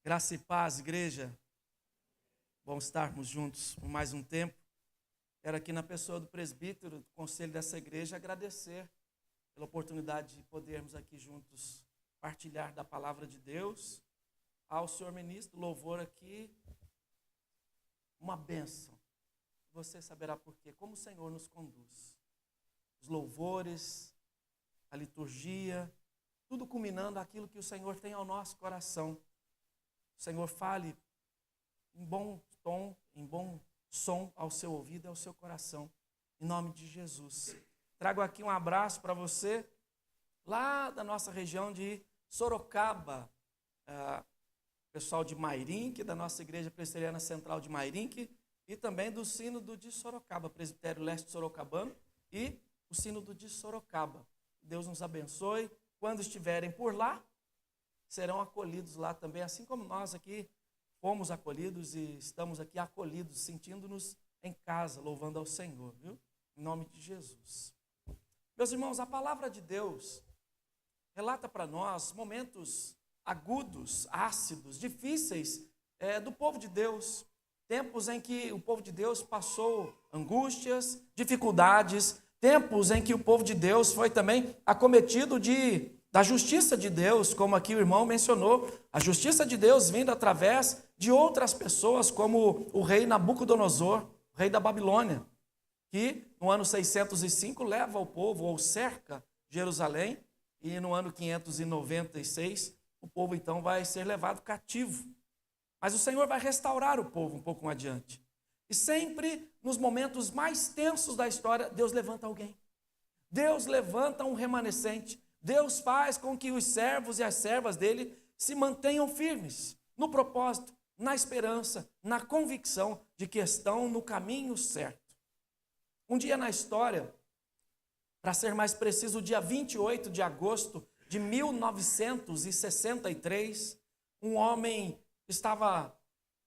Graça e paz, igreja. Bom estarmos juntos por mais um tempo. Quero aqui na pessoa do presbítero, do conselho dessa igreja, agradecer pela oportunidade de podermos aqui juntos partilhar da palavra de Deus. Ao senhor ministro, louvor aqui, uma bênção. Você saberá por quê, como o Senhor nos conduz. Os louvores, a liturgia, tudo culminando aquilo que o Senhor tem ao nosso coração. O Senhor fale em bom tom, em bom som ao seu ouvido e ao seu coração. Em nome de Jesus. Trago aqui um abraço para você, lá da nossa região de Sorocaba. Pessoal de Mairinque, da nossa Igreja Presbiteriana Central de Mairinque, e também do Sínodo de Sorocaba, Presbitério Leste Sorocabano, e o Sínodo de Sorocaba. Deus nos abençoe. Quando estiverem por lá, serão acolhidos lá também, assim como nós aqui fomos acolhidos e estamos aqui acolhidos, sentindo-nos em casa, louvando ao Senhor, viu? Em nome de Jesus. Meus irmãos, a palavra de Deus relata para nós momentos agudos, ácidos, difíceis do povo de Deus, tempos em que o povo de Deus passou angústias, dificuldades, tempos em que o povo de Deus foi também acometido da justiça de Deus, como aqui o irmão mencionou, a justiça de Deus vindo através de outras pessoas, como o rei Nabucodonosor, o rei da Babilônia, que no ano 605 leva o povo, ou cerca Jerusalém, e no ano 596 o povo então vai ser levado cativo. Mas o Senhor vai restaurar o povo um pouco adiante. E sempre nos momentos mais tensos da história, Deus levanta alguém. Deus levanta um remanescente. Deus faz com que os servos e as servas dele se mantenham firmes no propósito, na esperança, na convicção de que estão no caminho certo. Um dia na história, para ser mais preciso, o dia 28 de agosto de 1963, um homem estava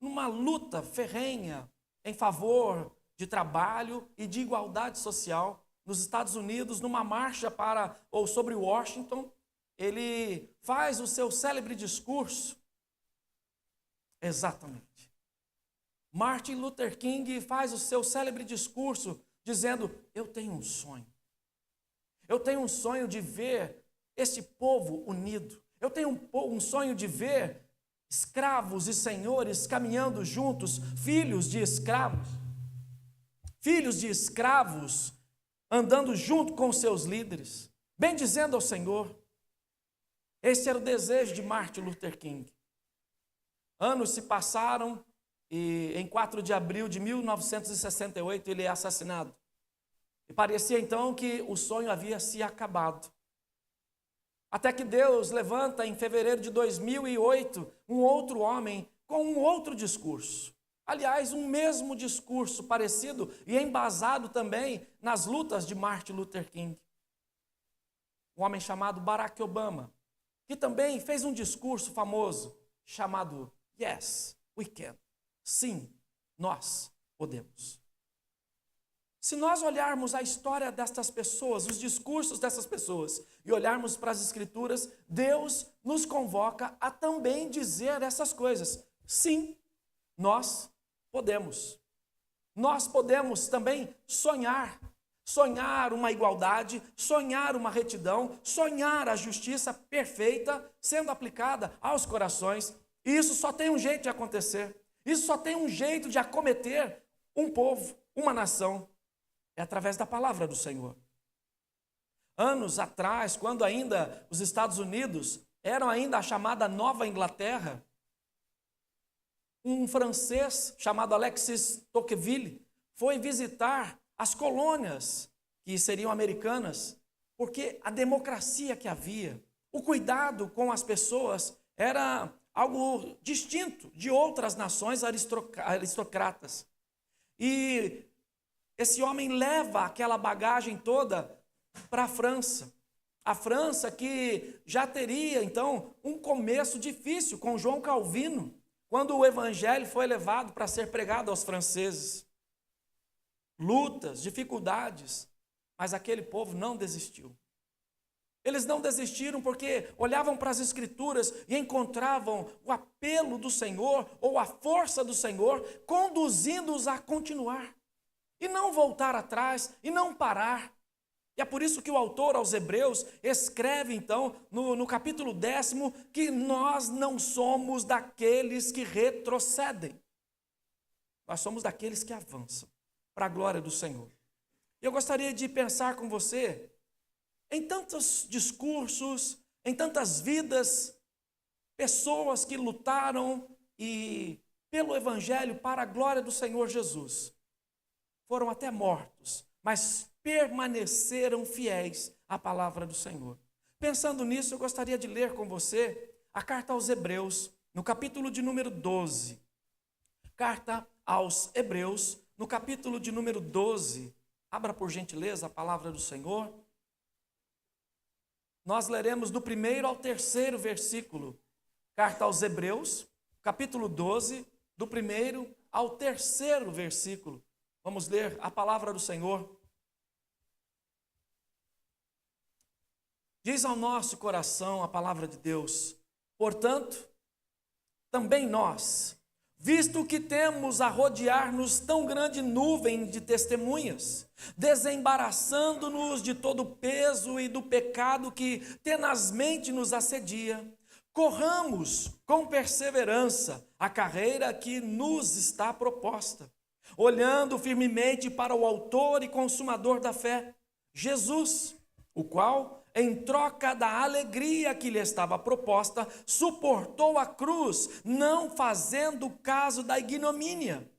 numa luta ferrenha em favor de trabalho e de igualdade social nos Estados Unidos, numa marcha sobre Washington. Ele faz o seu célebre discurso. Exatamente. Martin Luther King faz o seu célebre discurso dizendo: eu tenho um sonho. Eu tenho um sonho de ver esse povo unido. Eu tenho um sonho de ver escravos e senhores caminhando juntos, filhos de escravos andando junto com os seus líderes, bendizendo ao Senhor. Esse era o desejo de Martin Luther King. Anos se passaram e em 4 de abril de 1968 ele é assassinado. E parecia então que o sonho havia se acabado. Até que Deus levanta em fevereiro de 2008 um outro homem com um outro discurso. Aliás, um mesmo discurso parecido e embasado também nas lutas de Martin Luther King. Um homem chamado Barack Obama, que também fez um discurso famoso chamado Yes, we can. Sim, nós podemos. Se nós olharmos a história destas pessoas, os discursos dessas pessoas, e olharmos para as Escrituras, Deus nos convoca a também dizer essas coisas. Sim, nós podemos. Nós podemos também sonhar uma igualdade, sonhar uma retidão, sonhar a justiça perfeita sendo aplicada aos corações. E isso só tem um jeito de acontecer. Isso só tem um jeito de acometer um povo, uma nação. É através da palavra do Senhor. Anos atrás, quando ainda os Estados Unidos eram ainda a chamada Nova Inglaterra, um francês chamado Alexis Tocqueville foi visitar as colônias que seriam americanas, porque a democracia que havia, o cuidado com as pessoas era algo distinto de outras nações aristocratas. E esse homem leva aquela bagagem toda para a França. A França que já teria, então, um começo difícil com João Calvino, quando o evangelho foi levado para ser pregado aos franceses. Lutas, dificuldades, mas aquele povo não desistiu. Eles não desistiram porque olhavam para as Escrituras e encontravam o apelo do Senhor ou a força do Senhor conduzindo-os a continuar e não voltar atrás e não parar. E é por isso que o autor aos Hebreus escreve então no capítulo 10 que nós não somos daqueles que retrocedem. Nós somos daqueles que avançam para a glória do Senhor. Eu gostaria de pensar com você em tantos discursos, em tantas vidas, pessoas que lutaram pelo Evangelho para a glória do Senhor Jesus. Foram até mortos, mas permaneceram fiéis à palavra do Senhor. Pensando nisso, eu gostaria de ler com você a carta aos Hebreus, no capítulo de número 12. Carta aos Hebreus, no capítulo de número 12. Abra por gentileza a palavra do Senhor. Nós leremos do 1º ao 3º versículo. Carta aos Hebreus, capítulo 12, do 1º ao 3º versículo. Vamos ler a palavra do Senhor. Diz ao nosso coração a palavra de Deus: portanto, também nós, visto que temos a rodear-nos tão grande nuvem de testemunhas, desembaraçando-nos de todo o peso e do pecado que tenazmente nos assedia, corramos com perseverança a carreira que nos está proposta, olhando firmemente para o autor e consumador da fé, Jesus, o qual, em troca da alegria que lhe estava proposta, suportou a cruz, não fazendo caso da ignomínia,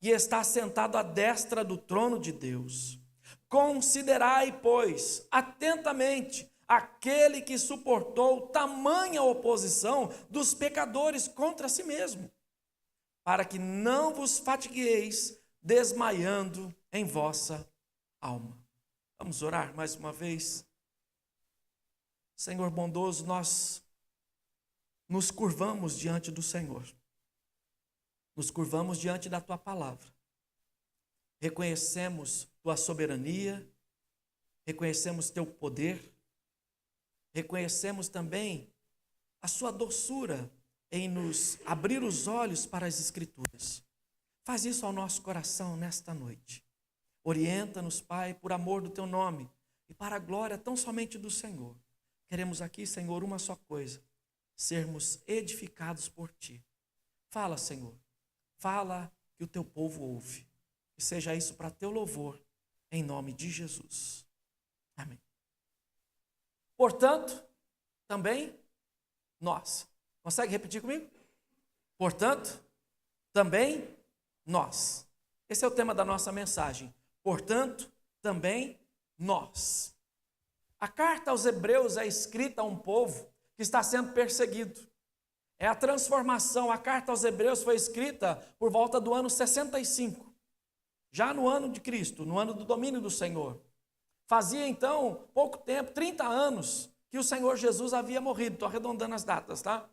e está sentado à destra do trono de Deus. Considerai, pois, atentamente aquele que suportou tamanha oposição dos pecadores contra si mesmo, para que não vos fatigueis desmaiando em vossa alma. Vamos orar mais uma vez. Senhor bondoso, nós nos curvamos diante do Senhor. Nos curvamos diante da Tua palavra. Reconhecemos Tua soberania, reconhecemos Teu poder, reconhecemos também a Sua doçura em nos abrir os olhos para as Escrituras. Faz isso ao nosso coração nesta noite. Orienta-nos, Pai, por amor do Teu nome e para a glória tão somente do Senhor. Queremos aqui, Senhor, uma só coisa: sermos edificados por Ti. Fala, Senhor, fala que o Teu povo ouve. Que seja isso para Teu louvor, em nome de Jesus. Amém. Portanto, também nós. Consegue repetir comigo? Portanto, também nós. Esse é o tema da nossa mensagem. Portanto, também nós. A carta aos Hebreus é escrita a um povo que está sendo perseguido. É a transformação. A carta aos Hebreus foi escrita por volta do ano 65. Já no ano de Cristo, no ano do domínio do Senhor. Fazia então pouco tempo, 30 anos, que o Senhor Jesus havia morrido. Estou arredondando as datas, tá?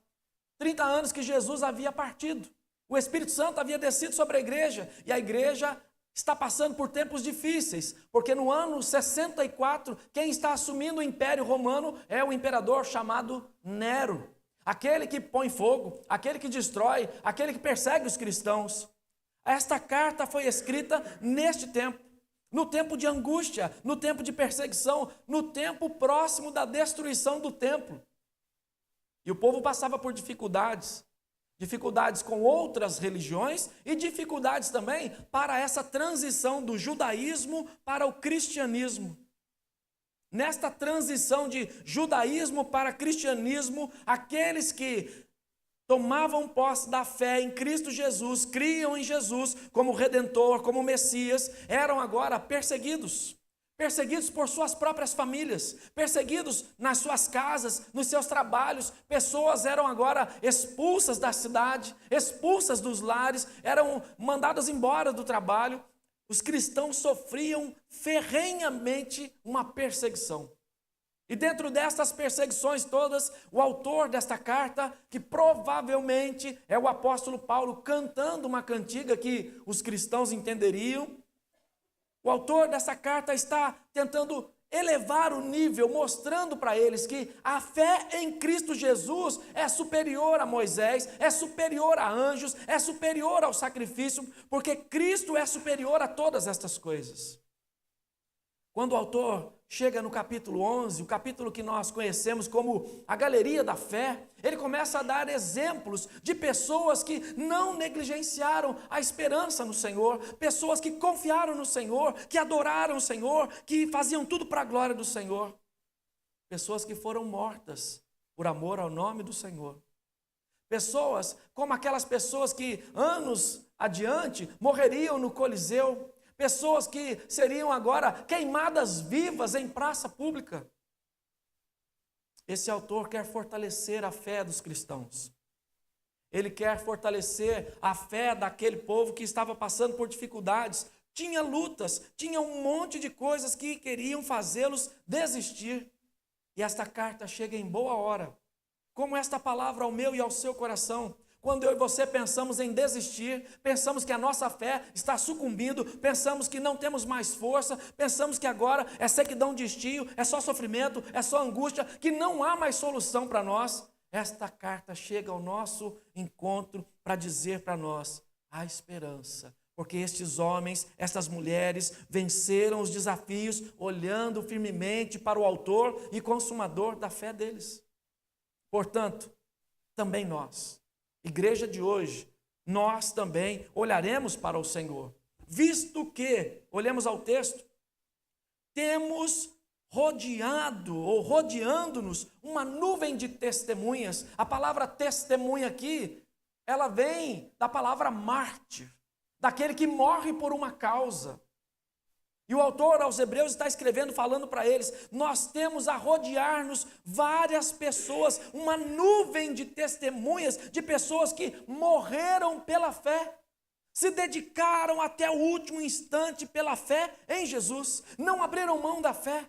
30 anos que Jesus havia partido. O Espírito Santo havia descido sobre a igreja e a igreja está passando por tempos difíceis, porque no ano 64, quem está assumindo o Império Romano é o imperador chamado Nero. Aquele que põe fogo, aquele que destrói, aquele que persegue os cristãos. Esta carta foi escrita neste tempo, no tempo de angústia, no tempo de perseguição, no tempo próximo da destruição do templo. E o povo passava por dificuldades com outras religiões e dificuldades também para essa transição do judaísmo para o cristianismo. Nesta transição de judaísmo para cristianismo, aqueles que tomavam posse da fé em Cristo Jesus, criam em Jesus como Redentor, como Messias, eram agora perseguidos. Perseguidos por suas próprias famílias, perseguidos nas suas casas, nos seus trabalhos. Pessoas eram agora expulsas da cidade, expulsas dos lares, eram mandadas embora do trabalho. Os cristãos sofriam ferrenhamente uma perseguição. E dentro dessas perseguições todas, o autor desta carta, que provavelmente é o apóstolo Paulo, cantando uma cantiga que os cristãos entenderiam, o autor dessa carta está tentando elevar o nível, mostrando para eles que a fé em Cristo Jesus é superior a Moisés, é superior a anjos, é superior ao sacrifício, porque Cristo é superior a todas estas coisas. Quando o autor chega no capítulo 11, o capítulo que nós conhecemos como a galeria da fé, ele começa a dar exemplos de pessoas que não negligenciaram a esperança no Senhor, pessoas que confiaram no Senhor, que adoraram o Senhor, que faziam tudo para a glória do Senhor, pessoas que foram mortas por amor ao nome do Senhor, pessoas como aquelas pessoas que anos adiante morreriam no Coliseu, pessoas que seriam agora queimadas vivas em praça pública. Esse autor quer fortalecer a fé dos cristãos. Ele quer fortalecer a fé daquele povo que estava passando por dificuldades. Tinha lutas, tinha um monte de coisas que queriam fazê-los desistir. E esta carta chega em boa hora. Como esta palavra ao meu e ao seu coração. Quando eu e você pensamos em desistir, pensamos que a nossa fé está sucumbindo, pensamos que não temos mais força, pensamos que agora é sequidão de estio, é só sofrimento, é só angústia, que não há mais solução para nós. Esta carta chega ao nosso encontro para dizer para nós: há esperança, porque estes homens, estas mulheres venceram os desafios olhando firmemente para o autor e consumador da fé deles. Portanto, também nós, igreja de hoje, nós também olharemos para o Senhor, visto que, olhemos ao texto, temos rodeado ou rodeando-nos uma nuvem de testemunhas. A palavra testemunha aqui, ela vem da palavra mártir, daquele que morre por uma causa. E o autor aos Hebreus está escrevendo, falando para eles: nós temos a rodear-nos várias pessoas, uma nuvem de testemunhas, de pessoas que morreram pela fé, se dedicaram até o último instante pela fé em Jesus, não abriram mão da fé.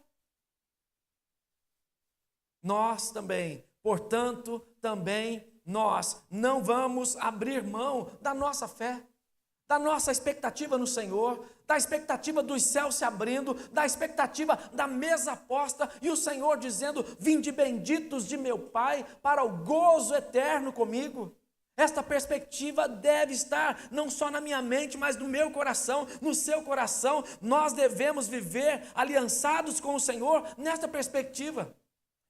Nós também, portanto, também nós não vamos abrir mão da nossa fé, da nossa expectativa no Senhor, da expectativa dos céus se abrindo, da expectativa da mesa posta e o Senhor dizendo: vinde benditos de meu Pai para o gozo eterno comigo. Esta perspectiva deve estar não só na minha mente, mas no meu coração, no seu coração. Nós devemos viver aliançados com o Senhor nesta perspectiva.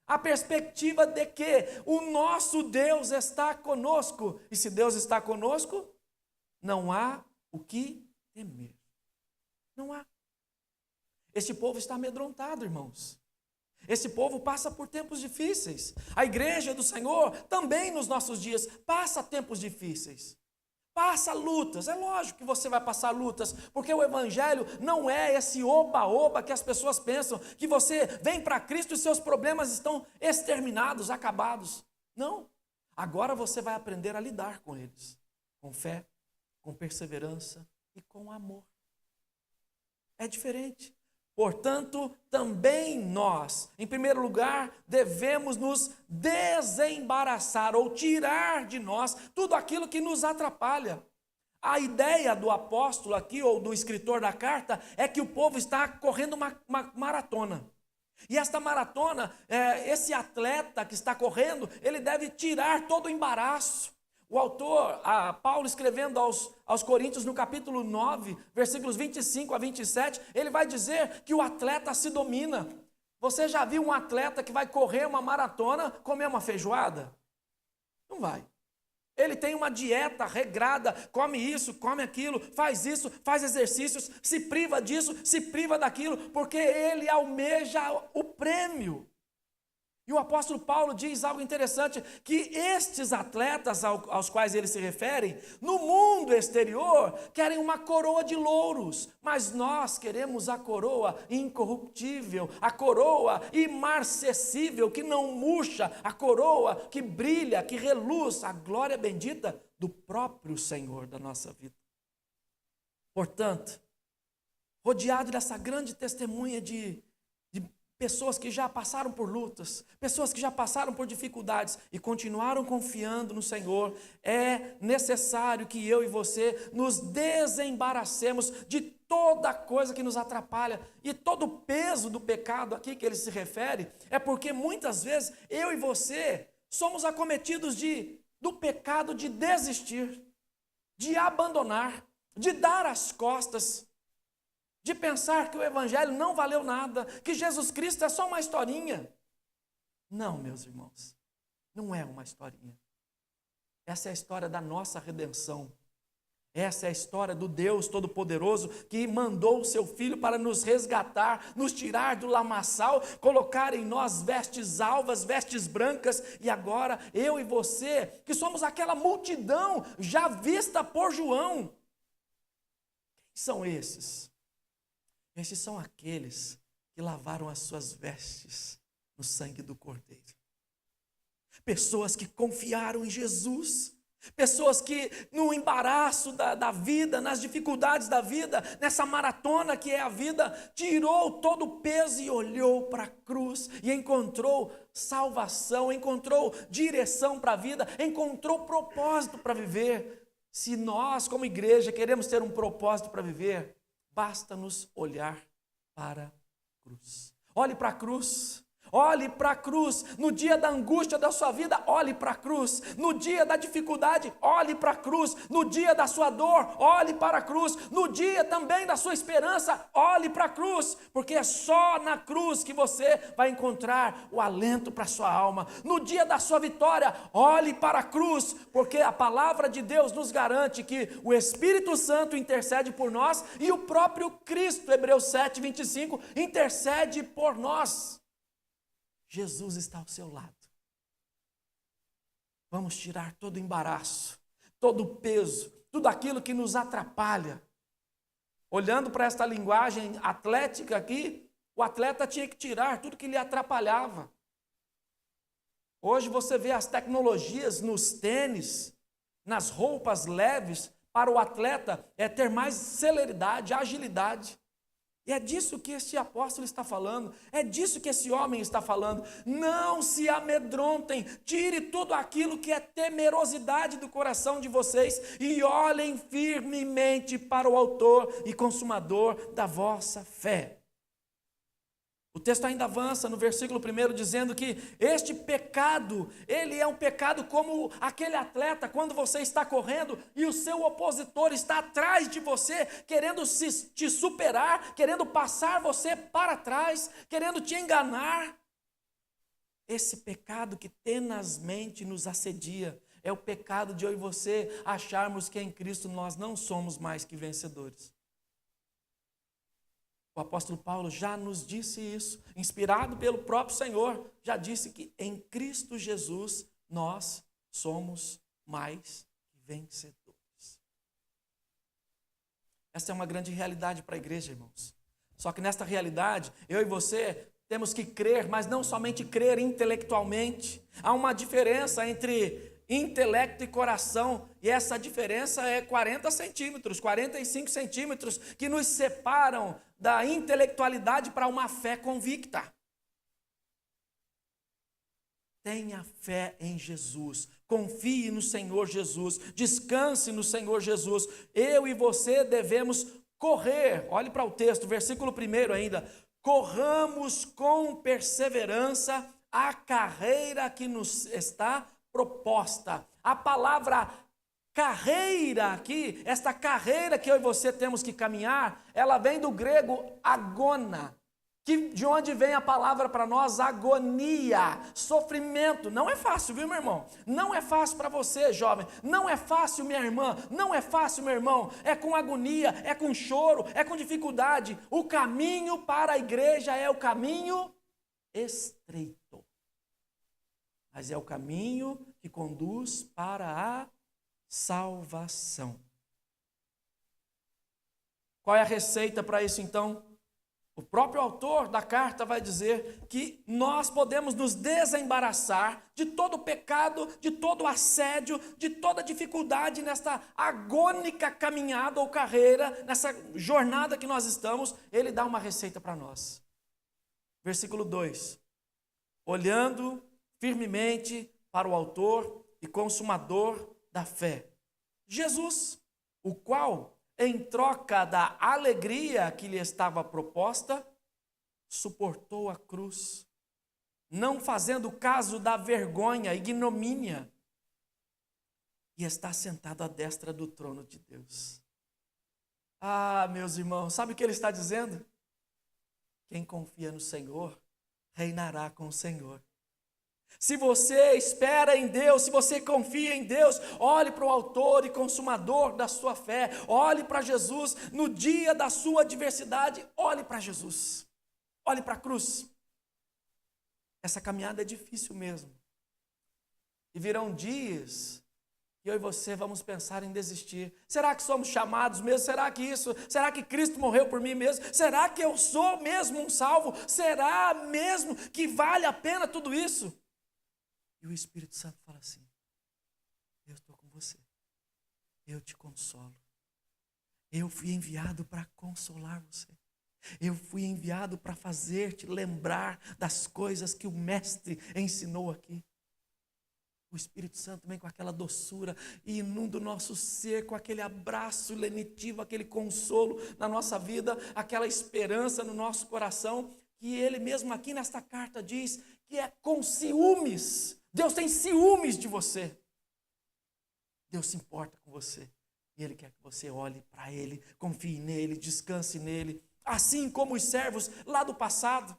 A perspectiva de que o nosso Deus está conosco. E se Deus está conosco, não há o que temer. Não há. Este povo está amedrontado, irmãos. Esse povo passa por tempos difíceis. A igreja do Senhor também nos nossos dias passa tempos difíceis. Passa lutas. É lógico que você vai passar lutas, porque o evangelho não é esse oba-oba que as pessoas pensam, que você vem para Cristo e seus problemas estão exterminados, acabados. Não. Agora você vai aprender a lidar com eles, com fé, com perseverança e com amor. É diferente. Portanto, também nós, em primeiro lugar, devemos nos desembaraçar ou tirar de nós tudo aquilo que nos atrapalha. A ideia do apóstolo aqui, ou do escritor da carta, é que o povo está correndo uma maratona. E esta maratona, esse atleta que está correndo, ele deve tirar todo o embaraço. O autor, Paulo, escrevendo aos Coríntios, no capítulo 9, versículos 25 a 27, ele vai dizer que o atleta se domina. Você já viu um atleta que vai correr uma maratona comer uma feijoada? Não vai. Ele tem uma dieta regrada, come isso, come aquilo, faz isso, faz exercícios, se priva disso, se priva daquilo, porque ele almeja o prêmio. E o apóstolo Paulo diz algo interessante, que estes atletas aos quais ele se refere, no mundo exterior, querem uma coroa de louros, mas nós queremos a coroa incorruptível, a coroa imarcessível, que não murcha, a coroa que brilha, que reluz, a glória bendita do próprio Senhor da nossa vida. Portanto, rodeado dessa grande testemunha de pessoas que já passaram por lutas, pessoas que já passaram por dificuldades e continuaram confiando no Senhor, é necessário que eu e você nos desembaracemos de toda coisa que nos atrapalha. E todo o peso do pecado aqui que ele se refere, é porque muitas vezes eu e você somos acometidos do pecado de desistir, de abandonar, de dar as costas, de pensar que o evangelho não valeu nada, que Jesus Cristo é só uma historinha. Não, meus irmãos, não é uma historinha. Essa é a história da nossa redenção. Essa é a história do Deus Todo-Poderoso que mandou o seu Filho para nos resgatar, nos tirar do lamaçal, colocar em nós vestes alvas, vestes brancas, e agora eu e você, que somos aquela multidão já vista por João. Quem são esses? Esses são aqueles que lavaram as suas vestes no sangue do Cordeiro. Pessoas que confiaram em Jesus. Pessoas que no embaraço da vida, nas dificuldades da vida, nessa maratona que é a vida, tirou todo o peso e olhou para a cruz e encontrou salvação, encontrou direção para a vida, encontrou propósito para viver. Se nós, como igreja, queremos ter um propósito para viver, basta-nos olhar para a cruz. Olhe para a cruz. Olhe para a cruz. No dia da angústia da sua vida, olhe para a cruz. No dia da dificuldade, olhe para a cruz. No dia da sua dor, olhe para a cruz. No dia também da sua esperança, olhe para a cruz. Porque é só na cruz que você vai encontrar o alento para a sua alma. No dia da sua vitória, olhe para a cruz. Porque a palavra de Deus nos garante que o Espírito Santo intercede por nós e o próprio Cristo, Hebreus 7:25, intercede por nós. Jesus está ao seu lado. Vamos tirar todo o embaraço, todo o peso, tudo aquilo que nos atrapalha. Olhando para esta linguagem atlética aqui, o atleta tinha que tirar tudo que lhe atrapalhava. Hoje você vê as tecnologias nos tênis, nas roupas leves, para o atleta ter mais celeridade, agilidade. E é disso que este apóstolo está falando, é disso que esse homem está falando. Não se amedrontem, tire tudo aquilo que é temerosidade do coração de vocês e olhem firmemente para o autor e consumador da vossa fé. O texto ainda avança no versículo 1 dizendo que este pecado, ele é um pecado como aquele atleta quando você está correndo e o seu opositor está atrás de você, querendo te superar, querendo passar você para trás, querendo te enganar. Esse pecado que tenazmente nos assedia é o pecado de eu e você acharmos que em Cristo nós não somos mais que vencedores. O apóstolo Paulo já nos disse isso, inspirado pelo próprio Senhor, já disse que em Cristo Jesus nós somos mais que vencedores. Essa é uma grande realidade para a igreja, irmãos. Só que nesta realidade, eu e você temos que crer, mas não somente crer intelectualmente. Há uma diferença entre intelecto e coração, e essa diferença é 40 centímetros, 45 centímetros, que nos separam da intelectualidade para uma fé convicta. Tenha fé em Jesus, confie no Senhor Jesus, descanse no Senhor Jesus. Eu e você devemos correr, olhe para o texto, versículo 1 ainda, corramos com perseverança a carreira que nos está proposta. A palavra carreira aqui, esta carreira que eu e você temos que caminhar, ela vem do grego agona, de onde vem a palavra para nós agonia, sofrimento. Não é fácil, viu, meu irmão? Não é fácil para você, jovem. Não é fácil, minha irmã. Não é fácil, meu irmão. É com agonia, é com choro, é com dificuldade. O caminho para a igreja é o caminho estreito. Mas é o caminho que conduz para a salvação. Qual é a receita para isso, então? O próprio autor da carta vai dizer que nós podemos nos desembaraçar de todo pecado, de todo assédio, de toda dificuldade nesta agônica caminhada ou carreira, nessa jornada que nós estamos. Ele dá uma receita para nós. Versículo 2. Olhando firmemente para o autor e consumador da fé, Jesus, o qual, em troca da alegria que lhe estava proposta, suportou a cruz, não fazendo caso da vergonha, ignomínia, e está sentado à destra do trono de Deus. Ah, meus irmãos, sabe o que ele está dizendo? Quem confia no Senhor, reinará com o Senhor. Se você espera em Deus, se você confia em Deus, olhe para o autor e consumador da sua fé, olhe para Jesus, no dia da sua adversidade, olhe para Jesus, olhe para a cruz. Essa caminhada é difícil mesmo, e virão dias que eu e você vamos pensar em desistir. Será que somos chamados mesmo? Será que Cristo morreu por mim mesmo? Será que eu sou mesmo um salvo? Será mesmo que vale a pena tudo isso? E o Espírito Santo fala assim: eu estou com você, eu te consolo, eu fui enviado para consolar você, eu fui enviado para fazer-te lembrar das coisas que o Mestre ensinou aqui. O Espírito Santo vem com aquela doçura e inunda o nosso ser, com aquele abraço lenitivo, aquele consolo na nossa vida, aquela esperança no nosso coração, que ele mesmo aqui nesta carta diz que é com ciúmes. Deus tem ciúmes de você. Deus se importa com você. E Ele quer que você olhe para Ele, confie nele, descanse nele. Assim como os servos lá do passado.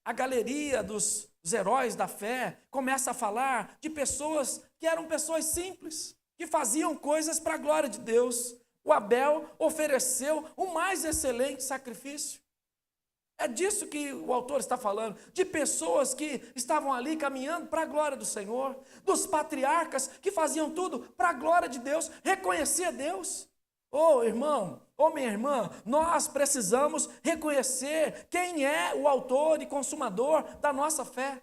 A galeria dos heróis da fé começa a falar de pessoas que eram pessoas simples, que faziam coisas para a glória de Deus. O Abel ofereceu o mais excelente sacrifício. É disso que o autor está falando, de pessoas que estavam ali caminhando para a glória do Senhor, dos patriarcas que faziam tudo para a glória de Deus, reconhecia Deus. Ô irmão, ô minha irmã, nós precisamos reconhecer quem é o autor e consumador da nossa fé.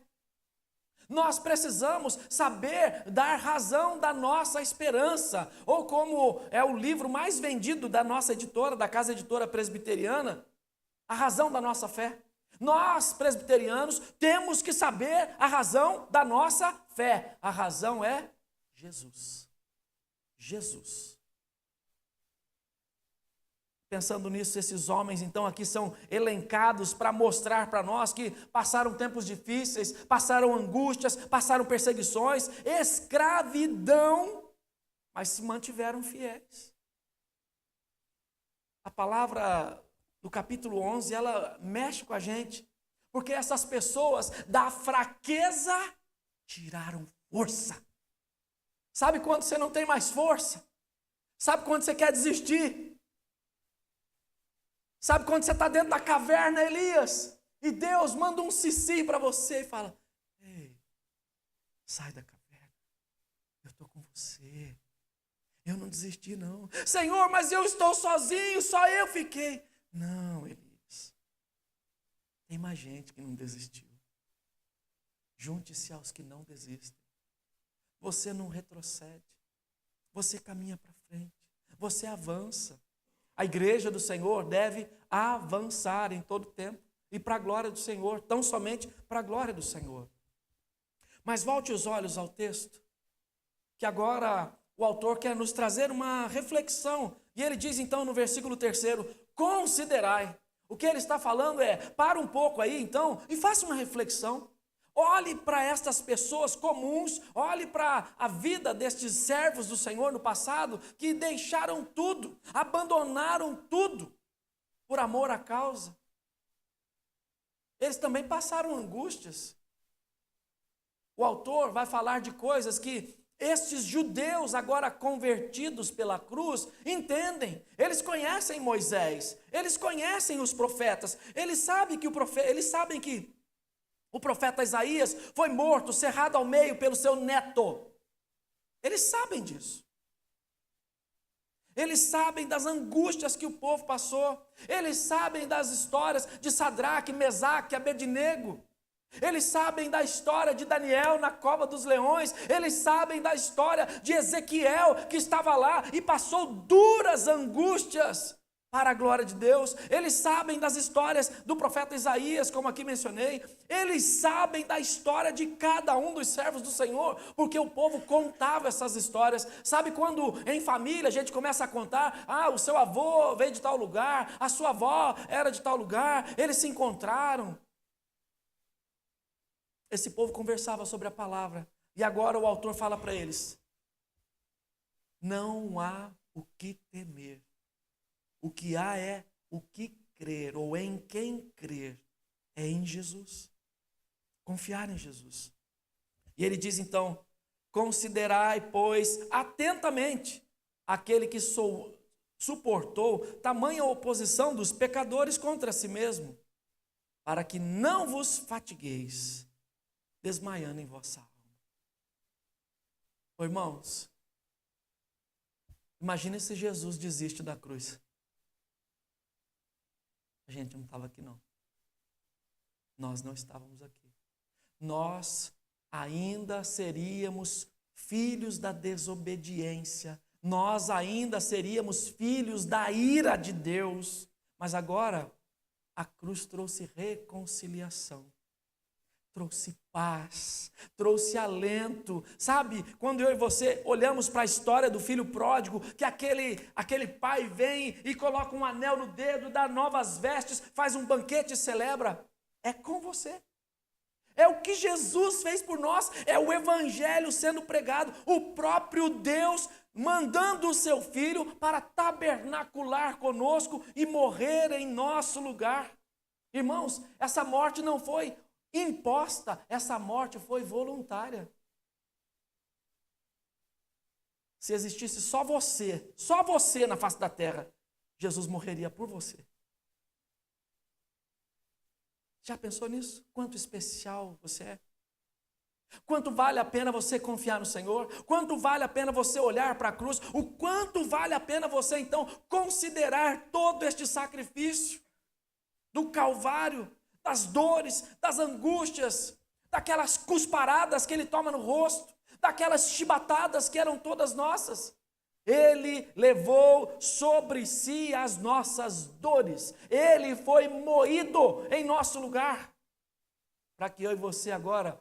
Nós precisamos saber dar razão da nossa esperança, ou como é o livro mais vendido da nossa editora, da Casa Editora Presbiteriana, a razão da nossa fé. Nós, presbiterianos, temos que saber a razão da nossa fé. A razão é Jesus. Jesus. Pensando nisso, esses homens então aqui são elencados para mostrar para nós que passaram tempos difíceis, passaram angústias, passaram perseguições, escravidão, mas se mantiveram fiéis. A palavra do capítulo 11, ela mexe com a gente, porque essas pessoas da fraqueza tiraram força. Sabe quando você não tem mais força? Sabe quando você quer desistir? Sabe quando você está dentro da caverna, Elias, e Deus manda um sissi para você e fala: ei, sai da caverna, eu estou com você, eu não desisti não. Senhor, mas eu estou sozinho, só eu fiquei. Não, Elias, tem mais gente que não desistiu. Junte-se aos que não desistem. Você não retrocede, você caminha para frente, você avança. A igreja do Senhor deve avançar em todo tempo e para a glória do Senhor, tão somente para a glória do Senhor. Mas volte os olhos ao texto, que agora o autor quer nos trazer uma reflexão. E ele diz então no versículo 3, considerai. O que ele está falando é, para um pouco aí então e faça uma reflexão. Olhe para estas pessoas comuns, olhe para a vida destes servos do Senhor no passado, que deixaram tudo, abandonaram tudo, por amor à causa. Eles também passaram angústias. O autor vai falar de coisas que estes judeus agora convertidos pela cruz entendem. Eles conhecem Moisés, eles conhecem os profetas, eles sabem que o profeta Isaías foi morto, cerrado ao meio pelo seu neto. Eles sabem disso. Eles sabem das angústias que o povo passou. Eles sabem das histórias de Sadraque, Mesaque, Abednego. Eles sabem da história de Daniel na cova dos leões. Eles sabem da história de Ezequiel, que estava lá e passou duras angústias para a glória de Deus. Eles sabem das histórias do profeta Isaías, como aqui mencionei. Eles sabem da história de cada um dos servos do Senhor, porque o povo contava essas histórias. Sabe quando em família a gente começa a contar, o seu avô veio de tal lugar, a sua avó era de tal lugar, eles se encontraram. Esse povo conversava sobre a palavra, e agora o autor fala para eles: não há o que temer. O que há é o que crer, ou em quem crer, é em Jesus. Confiar em Jesus. E ele diz então: considerai, pois, atentamente aquele que suportou tamanha oposição dos pecadores contra si mesmo, para que não vos fatigueis, desmaiando em vossa alma. Irmãos, imagine se Jesus desiste da cruz. A gente não estava aqui, não. Nós não estávamos aqui. Nós ainda seríamos filhos da desobediência. Nós ainda seríamos filhos da ira de Deus. Mas agora, a cruz trouxe reconciliação. Trouxe paz, trouxe alento. Sabe, quando eu e você olhamos para a história do filho pródigo, que aquele pai vem e coloca um anel no dedo, dá novas vestes, faz um banquete e celebra, é com você. É o que Jesus fez por nós, é o evangelho sendo pregado, o próprio Deus mandando o seu filho para tabernacular conosco e morrer em nosso lugar. Irmãos, essa morte não foi imposta, essa morte foi voluntária. Se existisse só você na face da terra, Jesus morreria por você. Já pensou nisso? Quanto especial você é? Quanto vale a pena você confiar no Senhor? Quanto vale a pena você olhar para a cruz? O quanto vale a pena você então considerar todo este sacrifício do Calvário, das dores, das angústias, daquelas cusparadas que ele toma no rosto, daquelas chibatadas que eram todas nossas. Ele levou sobre si as nossas dores, ele foi moído em nosso lugar, para que eu e você agora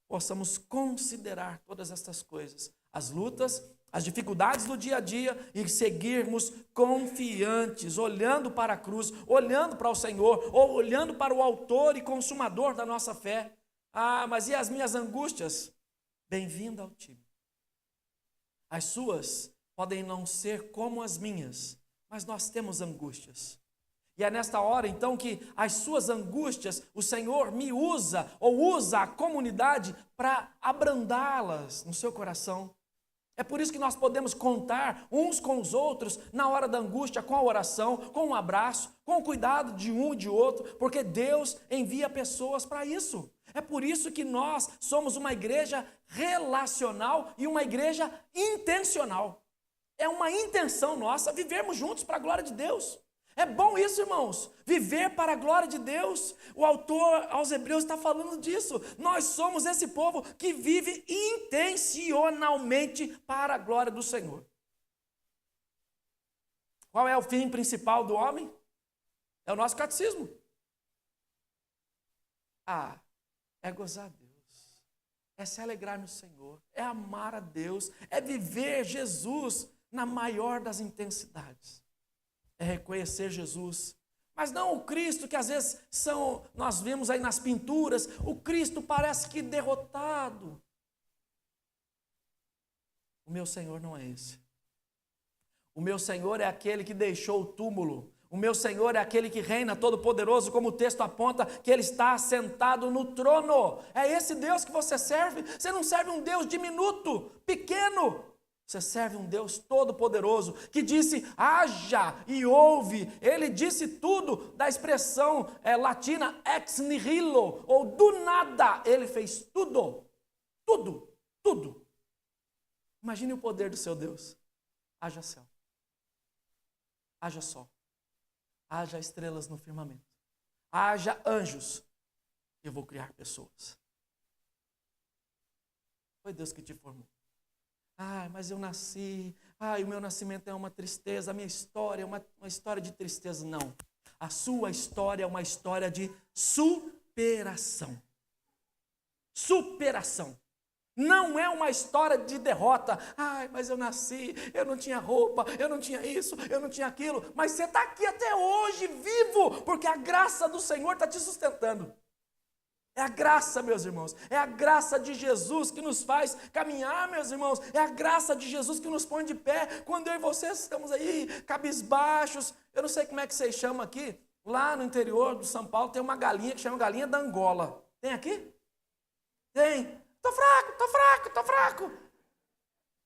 possamos considerar todas estas coisas, as lutas, as dificuldades do dia a dia, e seguirmos confiantes, olhando para a cruz, olhando para o Senhor, ou olhando para o autor e consumador da nossa fé. Mas e as minhas angústias? Bem-vindo ao time. As suas podem não ser como as minhas, mas nós temos angústias. E é nesta hora, então, que as suas angústias, o Senhor me usa, ou usa a comunidade para abrandá-las no seu coração. É por isso que nós podemos contar uns com os outros na hora da angústia, com a oração, com um abraço, com o cuidado de um e de outro, porque Deus envia pessoas para isso. É por isso que nós somos uma igreja relacional e uma igreja intencional. É uma intenção nossa vivermos juntos para a glória de Deus. É bom isso, irmãos, viver para a glória de Deus. O autor aos Hebreus está falando disso. Nós somos esse povo que vive intencionalmente para a glória do Senhor. Qual é o fim principal do homem? É o nosso catecismo. É gozar a Deus, é se alegrar no Senhor, é amar a Deus, é viver Jesus na maior das intensidades. É reconhecer Jesus, mas não o Cristo que às vezes nós vemos aí nas pinturas, o Cristo parece que derrotado. O meu Senhor não é esse. O meu Senhor é aquele que deixou o túmulo. O meu Senhor é aquele que reina todo-poderoso, como o texto aponta, que Ele está assentado no trono. É esse Deus que você serve. Você não serve um Deus diminuto, pequeno. Você serve um Deus todo-poderoso, que disse, haja e houve. Ele disse tudo, da expressão latina ex nihilo, ou do nada. Ele fez tudo, tudo, tudo. Imagine o poder do seu Deus. Haja céu, haja sol, haja estrelas no firmamento, haja anjos. Eu vou criar pessoas. Foi Deus que te formou. Mas eu nasci, Ai, o meu nascimento é uma tristeza, a minha história é uma história de tristeza. Não. A sua história é uma história de superação. Superação. Não é uma história de derrota. Ai, mas eu nasci, eu não tinha roupa, eu não tinha isso, eu não tinha aquilo. Mas você está aqui até hoje, vivo, porque a graça do Senhor está te sustentando. É a graça, meus irmãos, é a graça de Jesus que nos faz caminhar, meus irmãos, é a graça de Jesus que nos põe de pé, quando eu e vocês estamos aí, cabisbaixos, eu não sei como é que vocês chamam aqui, lá no interior do São Paulo tem uma galinha que chama galinha da Angola, tem aqui? Tem, tô fraco,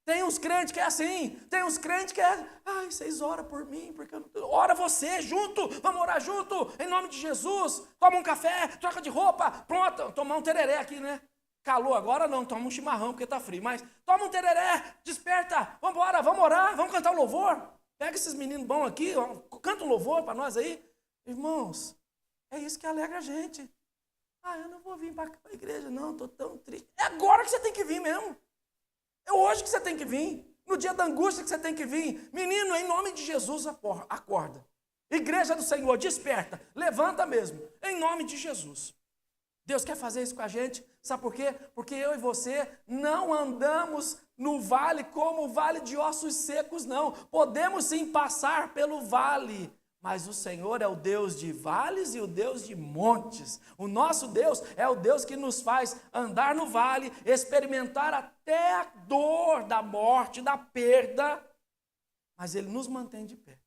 tem uns crentes que é assim, tem uns crentes que é, ai, vocês oram por mim, porque eu não... Ora você, junto, vamos orar junto, em nome de Jesus, toma um café, troca de roupa, pronto, tomar um tereré aqui, né? Calor agora não, toma um chimarrão porque tá frio, mas toma um tereré, desperta, vamos embora, vamos orar, vamos cantar um louvor, pega esses meninos bons aqui, canta um louvor para nós aí. Irmãos, é isso que alegra a gente. Ah, eu não vou vir para a igreja não, estou tão triste. É agora que você tem que vir mesmo. É hoje que você tem que vir, no dia da angústia que você tem que vir. Menino, em nome de Jesus, acorda. Igreja do Senhor, desperta, levanta mesmo, em nome de Jesus. Deus quer fazer isso com a gente, sabe por quê? Porque eu e você não andamos no vale como o vale de ossos secos, não. Podemos sim passar pelo vale, mas o Senhor é o Deus de vales e o Deus de montes. O nosso Deus é o Deus que nos faz andar no vale, experimentar até a dor da morte, da perda, mas Ele nos mantém de pé.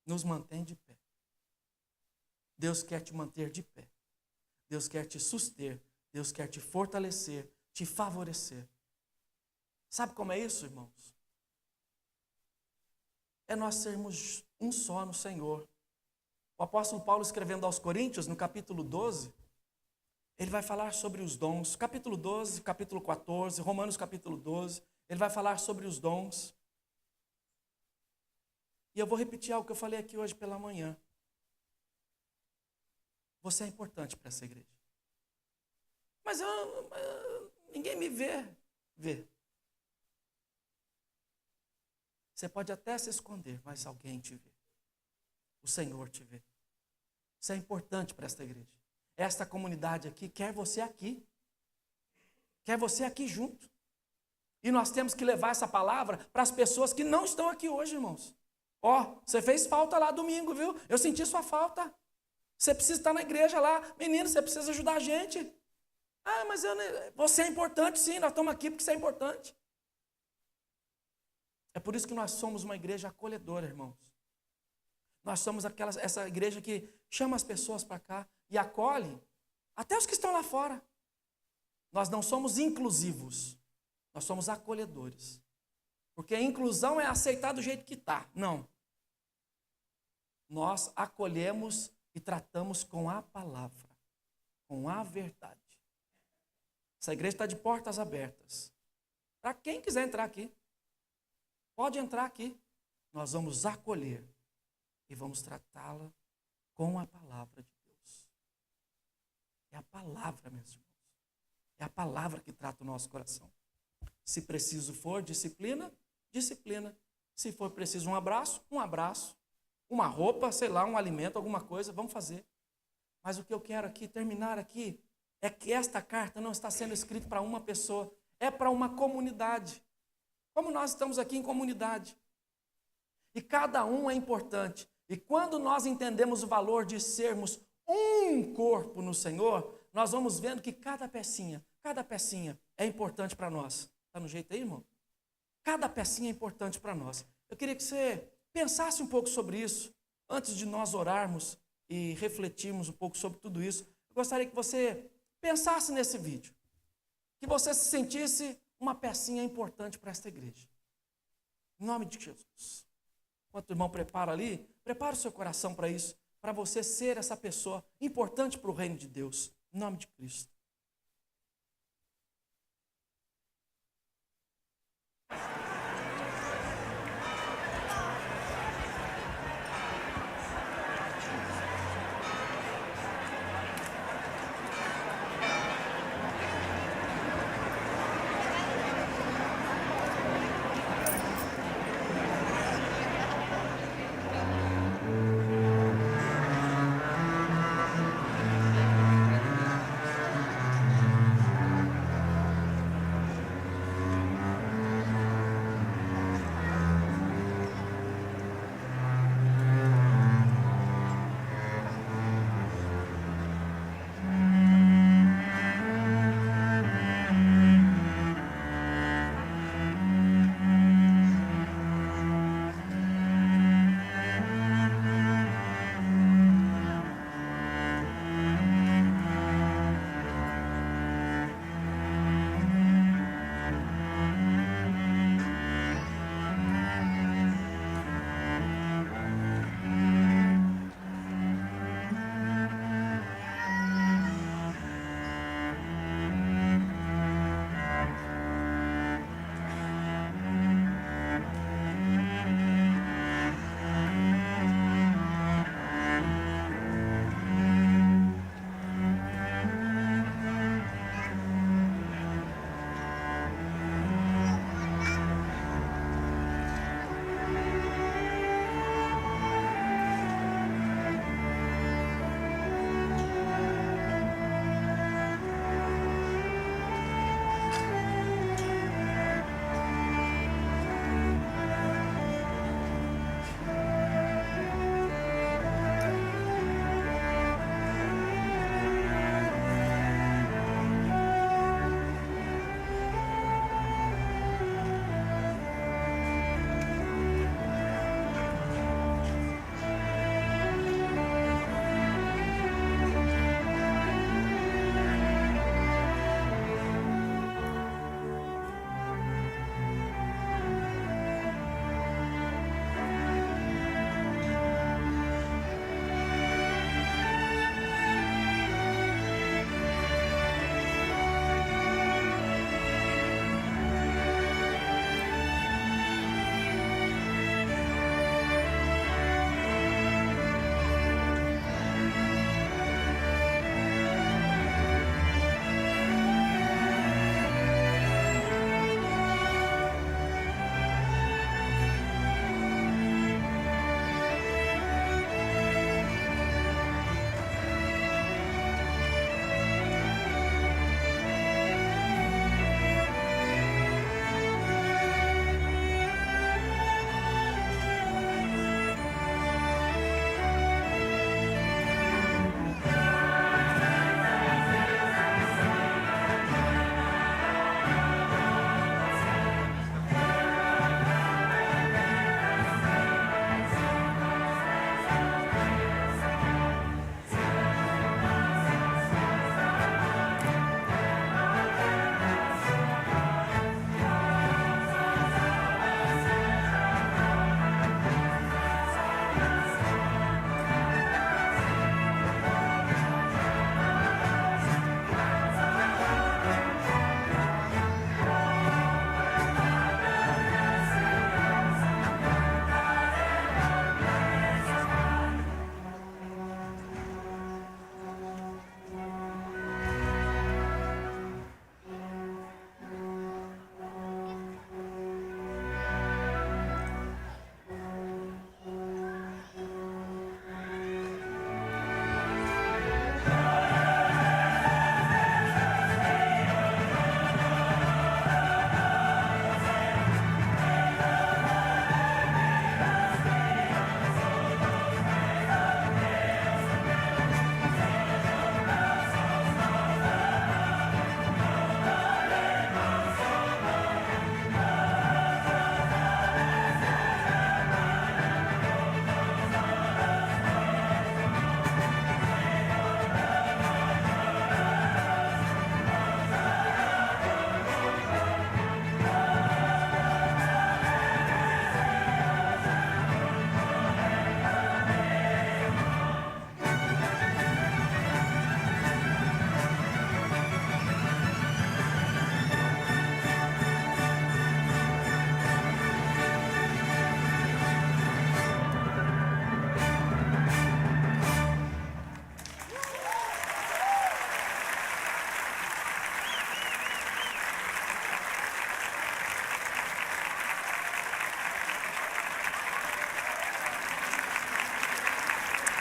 Nos mantém de pé. Deus quer te manter de pé. Deus quer te suster. Deus quer te fortalecer, te favorecer. Sabe como é isso, irmãos? É nós sermos um só no Senhor. O apóstolo Paulo, escrevendo aos Coríntios, no capítulo 12, ele vai falar sobre os dons. Capítulo 12, capítulo 14, Romanos capítulo 12, ele vai falar sobre os dons. E eu vou repetir algo que eu falei aqui hoje pela manhã. Você é importante para essa igreja. Mas ninguém me vê. Vê. Você pode até se esconder, mas alguém te vê. O Senhor te vê. Isso é importante para esta igreja. Esta comunidade aqui quer você aqui. Quer você aqui junto. E nós temos que levar essa palavra para as pessoas que não estão aqui hoje, irmãos. Ó, você fez falta lá domingo, viu? Eu senti sua falta. Você precisa estar na igreja lá. Menino, você precisa ajudar a gente. Ah, mas você é importante, sim. Nós estamos aqui porque você é importante. É por isso que nós somos uma igreja acolhedora, irmãos. Nós somos essa igreja que chama as pessoas para cá e acolhe até os que estão lá fora. Nós não somos inclusivos, nós somos acolhedores. Porque a inclusão é aceitar do jeito que está. Não. Nós acolhemos e tratamos com a palavra, com a verdade. Essa igreja está de portas abertas. Para quem quiser entrar aqui, pode entrar aqui. Nós vamos acolher e vamos tratá-la com a palavra de Deus. É a palavra, meus irmãos. É a palavra que trata o nosso coração. Se preciso for disciplina, disciplina. Se for preciso um abraço, uma roupa, sei lá, um alimento, alguma coisa, vamos fazer. Mas o que eu quero aqui, terminar aqui, é que esta carta não está sendo escrita para uma pessoa, é para uma comunidade. Como nós estamos aqui em comunidade. E cada um é importante. E quando nós entendemos o valor de sermos um corpo no Senhor, nós vamos vendo que cada pecinha é importante para nós. Está no jeito aí, irmão? Cada pecinha é importante para nós. Eu queria que você pensasse um pouco sobre isso, antes de nós orarmos e refletirmos um pouco sobre tudo isso. Eu gostaria que você pensasse nesse vídeo, que você se sentisse uma pecinha importante para esta igreja. Em nome de Jesus. Enquanto o irmão prepara ali, prepara o seu coração para isso, para você ser essa pessoa importante para o reino de Deus. Em nome de Cristo.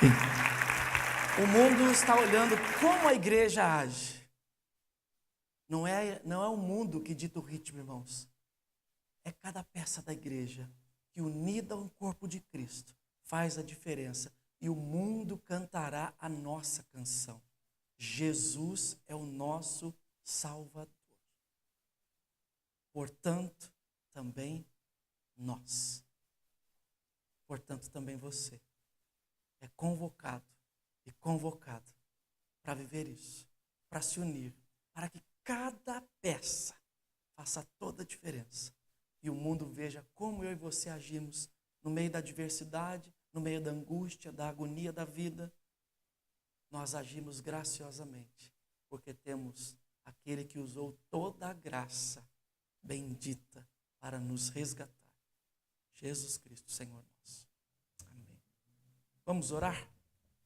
O mundo está olhando como a igreja age. Não é o mundo que dita o ritmo, irmãos. É cada peça da igreja que, unida ao corpo de Cristo, faz a diferença. E o mundo cantará a nossa canção. Jesus é o nosso Salvador. Portanto, também nós. Portanto, também você é convocado e convocada para viver isso, para se unir, para que cada peça faça toda a diferença. E o mundo veja como eu e você agimos no meio da adversidade, no meio da angústia, da agonia da vida. Nós agimos graciosamente, porque temos aquele que usou toda a graça bendita para nos resgatar. Jesus Cristo, Senhor nosso. Amém. Vamos orar?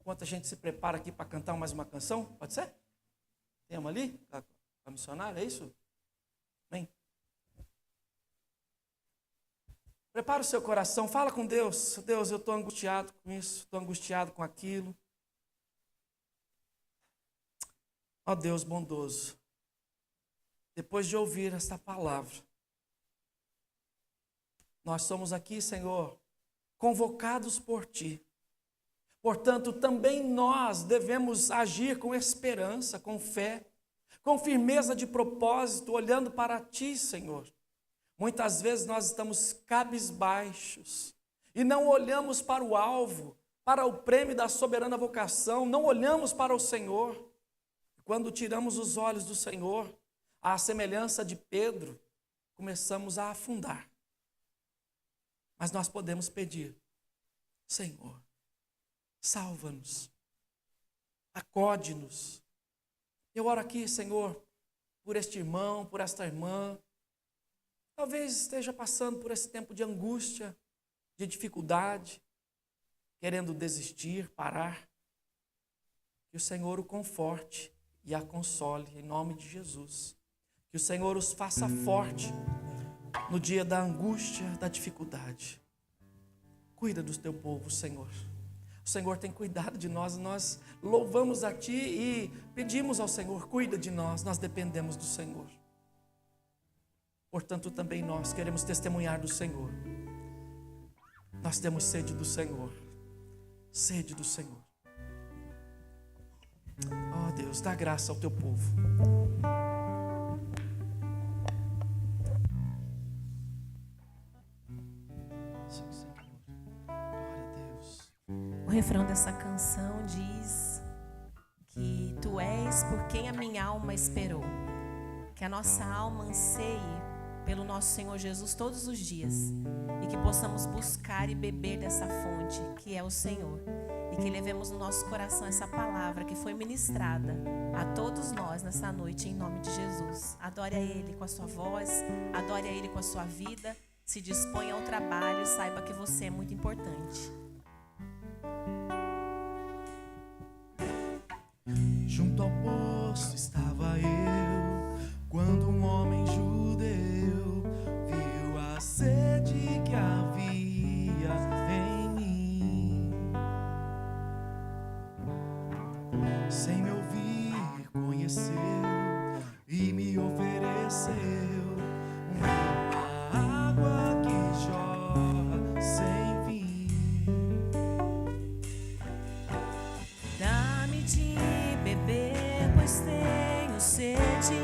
Enquanto a gente se prepara aqui para cantar mais uma canção, pode ser? Tem uma ali? A missionária, é isso? Amém. Prepara o seu coração, fala com Deus. Deus, eu estou angustiado com isso, estou angustiado com aquilo. Ó Deus bondoso, depois de ouvir esta palavra, nós somos aqui, Senhor, convocados por Ti. Portanto, também nós devemos agir com esperança, com fé, com firmeza de propósito, olhando para Ti, Senhor. Muitas vezes nós estamos cabisbaixos e não olhamos para o alvo, para o prêmio da soberana vocação, não olhamos para o Senhor. Quando tiramos os olhos do Senhor, à semelhança de Pedro, começamos a afundar. Mas nós podemos pedir: Senhor, salva-nos, acode-nos. Eu oro aqui, Senhor, por este irmão, por esta irmã, talvez esteja passando por esse tempo de angústia, de dificuldade, querendo desistir, parar. Que o Senhor o conforte e a console, em nome de Jesus. Que o Senhor os faça forte no dia da angústia, da dificuldade. Cuida do teu povo, Senhor. O Senhor tem cuidado de nós, nós louvamos a Ti e pedimos ao Senhor: cuida de nós, nós dependemos do Senhor. Portanto, também nós queremos testemunhar do Senhor. Nós temos sede do Senhor. Sede do Senhor. Oh Deus, dá graça ao Teu povo. Sim, Senhor. Glória a Deus. O refrão dessa canção diz que Tu és por quem a minha alma esperou. Que a nossa alma anseie pelo nosso Senhor Jesus todos os dias e que possamos buscar e beber dessa fonte que é o Senhor e que levemos no nosso coração essa palavra que foi ministrada a todos nós nessa noite, em nome de Jesus. Adore a Ele com a sua voz, adore a Ele com a sua vida, se disponha ao trabalho e saiba que você é muito importante. Junto ao poço estava eu, quando um homem judeu viu a sede que havia em mim. Sem me ouvir, conheceu e me ofereceu uma água que jorra sem fim. Dá-me de beber, pois tenho sede.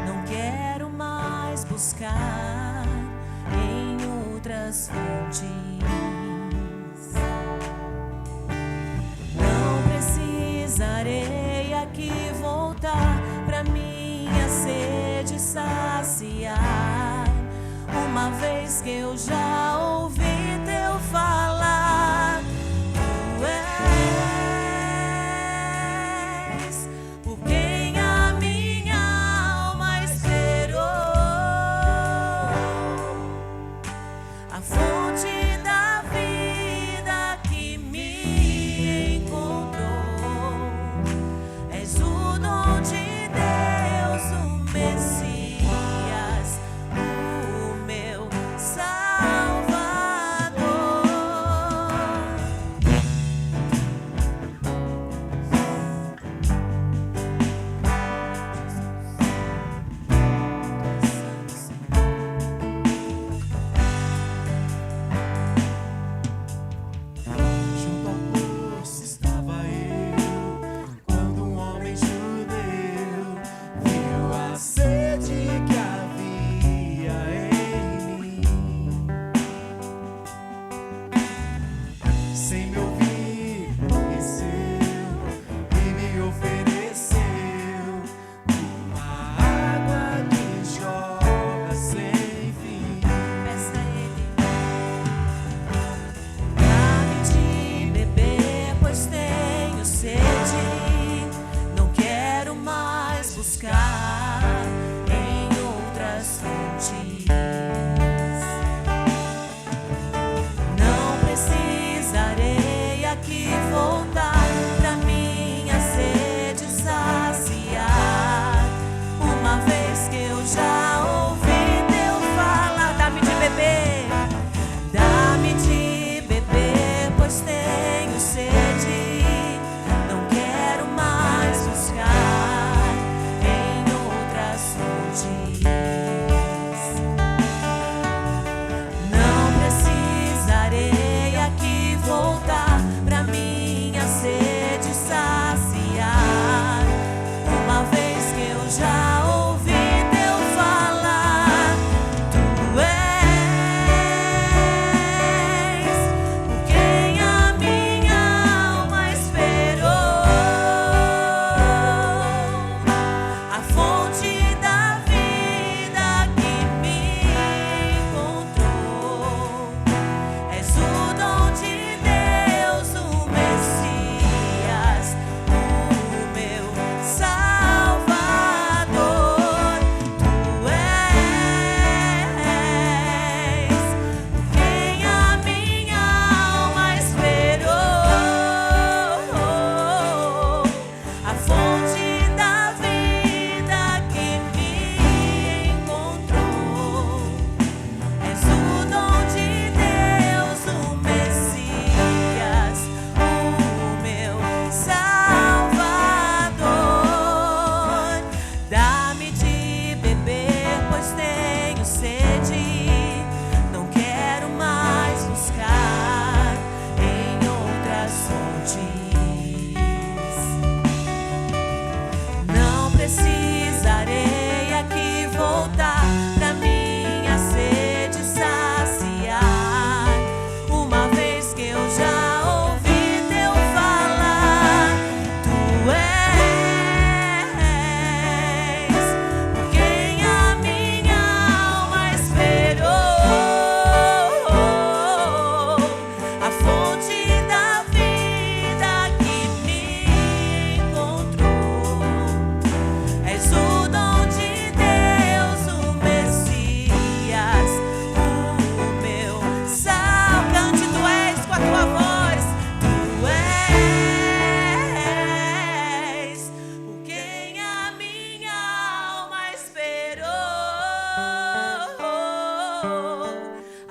Não quero mais buscar em outras fontes. Não precisarei aqui voltar pra minha sede saciar, uma vez que eu já ouvi Teu falar. Tu és por quem a minha alma esperou, a fonte da vida que me encontrou. És o dom de Deus, o Messias, o meu Salvador.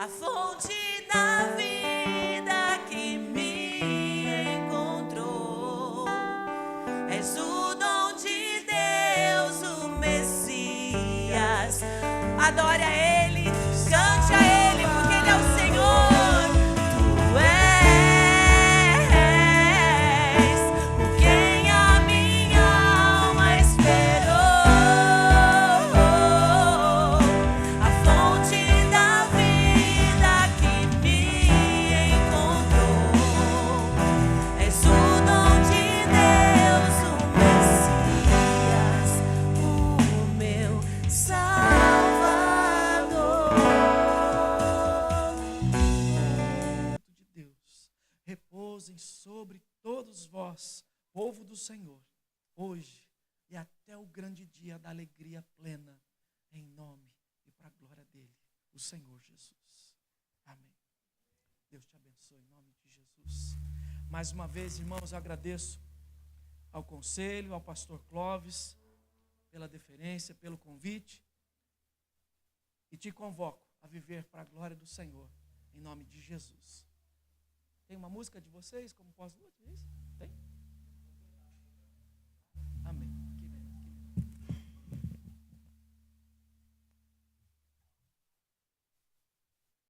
a fonte da vida que me encontrou. És o dom de Deus, o Messias. Adore a Ele, cante a Ele, porque Ele é o Senhor. Tu és por quem a minha alma esperou, a fonte da vida que me encontrou. És o dom de Deus, o Messias, o meu Salvador. De Deus repousem sobre todos vós, povo do Senhor, hoje e até o grande dia da alegria plena, em nome e para a glória dele, o Senhor Jesus. Amém. Deus te abençoe em nome de Jesus. Mais uma vez, irmãos, eu agradeço ao conselho, ao pastor Clóvis, pela deferência, pelo convite, e te convoco a viver para a glória do Senhor, em nome de Jesus. Tem uma música de vocês, como pós-luz? Tem?